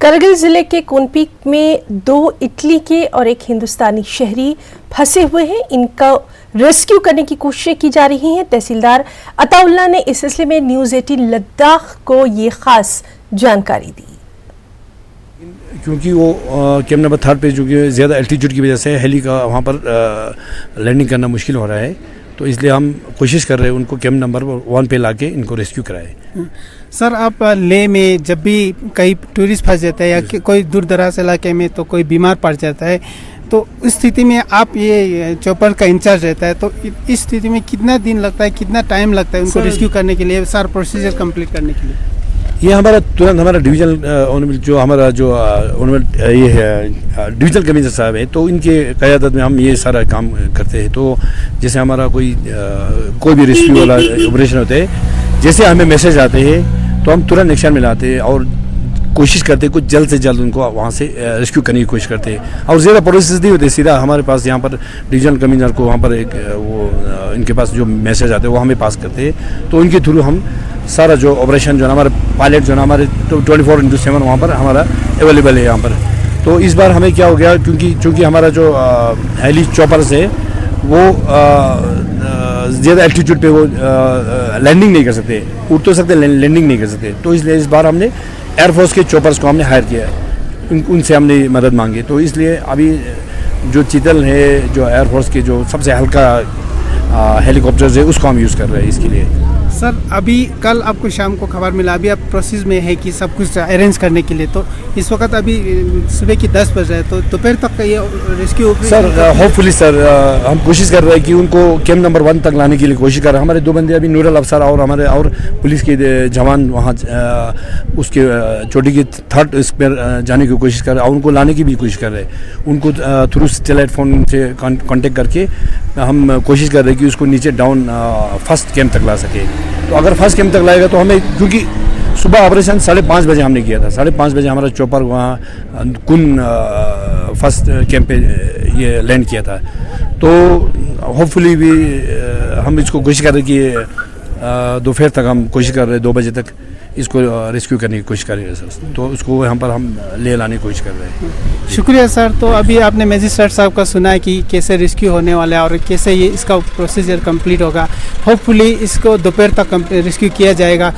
करगिल जिले के कोनपीक में 2 इटली के और एक हिंदुस्तानी शहरी फंसे हुए हैं। इनका रेस्क्यू करने की कोशिशें की जा रही हैं। तहसीलदार अताउल्लाह ने इस सिलसिले में न्यूज़ 18 लद्दाख को ये खास जानकारी दी। क्योंकि वो कैंप नंबर 3 पे जो कि ज़्यादा एल्टीट्यूड की वजह से हेली का वहाँ पर लैंडिंग करना मुश्किल हो रहा है, तो इसलिए हम कोशिश कर रहे हैं उनको कैंप नंबर 1 पे लाके इनको रेस्क्यू कराए। सर, आप लेह में जब भी कई टूरिस्ट फंस जाता है या कोई दूर दराज इलाके में तो कोई बीमार पड़ जाता है, तो इस स्थिति में आप ये चॉपर का इंचार्ज रहता है, तो इस स्थिति में कितना दिन लगता है, कितना टाइम लगता है उनको रेस्क्यू करने के लिए, सारा प्रोसीजर कंप्लीट करने के लिए? ये हमारा तुरंत हमारा डिवीजनल जो हमारा जो ये है डिवीजनल कमिश्नर साहब है, तो इनके क़यादत में हम ये सारा काम करते हैं। तो जैसे हमारा कोई भी रेस्क्यू वाला ऑपरेशन होता है, जैसे हमें मैसेज आते हैं तो हम तुरंत एक्शन में लाते हैं और कोशिश करते हैं कुछ जल्द से जल्द उनको वहाँ से रेस्क्यू करने की कोशिश करते हैं। और ज़्यादा प्रोसेस नहीं होते, सीधा हमारे पास यहाँ पर डिवीजनल कमिश्नर को वहाँ पर एक वो इनके पास जो मैसेज आते हैं वो हमें पास करते हैं, तो उनके थ्रू हम सारा जो ऑपरेशन जो है हमारे पायलट जो है हमारे 24/7 वहाँ पर हमारा अवेलेबल है यहाँ पर। तो इस बार हमें क्या हो गया, क्योंकि हमारा जो हेली चॉपर्स है वो ज़्यादा एल्टीट्यूड पे वो लैंडिंग नहीं कर सकते, उड़ तो सकते लैंडिंग नहीं कर सकते, तो इसलिए इस बार हमने एयरफोर्स के चॉपर्स को हमने हायर किया है, उनसे हमने मदद मांगी। तो इसलिए अभी जो चीतल है, जो एयरफोर्स के जो सबसे हल्का हेलीकॉप्टर्स है, उसको हम यूज़ कर रहे हैं इसके लिए। सर, अभी कल आपको शाम को खबर मिला, अभी आप प्रोसेस में है कि सब कुछ अरेंज करने के लिए, तो इस वक्त अभी सुबह की 10 बज रहे हैं, तो दोपहर तक का ये रेस्क्यू सर होपफुली सर हम कोशिश कर रहे हैं कि उनको कैंप नंबर 1 तक लाने के लिए कोशिश कर रहे हैं। हमारे 2 बंदे अभी नूरल अफसर और हमारे और पुलिस के जवान वहाँ उसके चोटी की 3rd इस पर जाने की कोशिश कर रहे हैं और उनको लाने की भी कोशिश कर रहे हैं। उनको थ्रू सैटेलाइट फ़ोन से कॉन्टेक्ट करके हम कोशिश कर रहे हैं कि उसको नीचे डाउन फर्स्ट कैंप तक ला सके। तो अगर फर्स्ट कैंप तक लाएगा तो हमें, क्योंकि सुबह ऑपरेशन 5:30 बजे हमने किया था, 5:30 बजे हमारा चॉपर वहाँ कुन फर्स्ट कैंप पे ये लैंड किया था। तो होपफुली भी हम इसको कोशिश कर रहे हैं कि दोपहर तक हम कोशिश कर रहे हैं, 2 बजे तक इसको रेस्क्यू करने की कोशिश कर रहे हैं सर। तो उसको यहाँ पर हम ले लाने की कोशिश कर रहे हैं। शुक्रिया सर। तो अभी आपने मजिस्ट्रेट साहब का सुना है कि कैसे रेस्क्यू होने वाला है और कैसे ये इसका प्रोसीजर कंप्लीट होगा। होपफुली इसको दोपहर तक रेस्क्यू किया जाएगा।